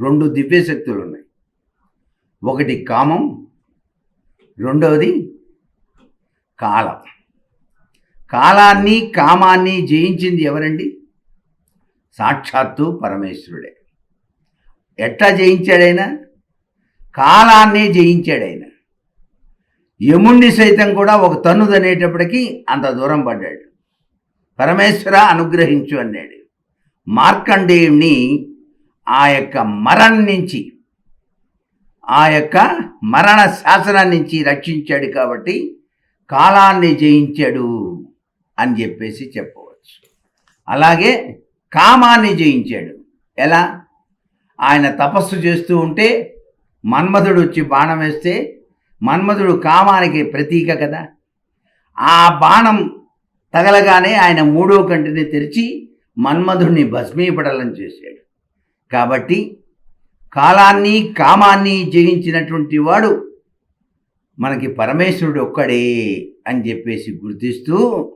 రెండు దివ్యశక్తులు ఉన్నాయి. ఒకటి కామం, రెండవది కాలం. కాలాన్ని కామాన్ని జయించింది ఎవరండి? సాక్షాత్తు పరమేశ్వరుడే. ఎట్లా జయించాడైనా? కాలాన్ని జయించాడైనా. యముణ్ణి సైతం కూడా ఒక తన్నుదనేటప్పటికీ అంత దూరం పడ్డాడు. పరమేశ్వర అనుగ్రహించు అన్నాడు. మార్కండేయుణ్ణి ఆ యొక్క మరణం నుంచి, ఆ యొక్క మరణ శాసనం నుంచి రక్షించాడు కాబట్టి కాలాన్ని జయించాడు అని చెప్పేసి చెప్పవచ్చు. అలాగే కామాన్ని జయించాడు. ఎలా? ఆయన తపస్సు చేస్తూ ఉంటే మన్మధుడు వచ్చి బాణం వేస్తే, మన్మధుడు కామానికి ప్రతీక కదా, ఆ బాణం తగలగానే ఆయన మూడో కంటిని తెరిచి మన్మధుడిని భస్మీపటలం చేశాడు. కాబట్టి కాలాన్ని కామాన్ని జయించినటువంటి వాడు మనకి పరమేశ్వరుడు ఒక్కడే అని చెప్పేసి గుర్తిస్తూ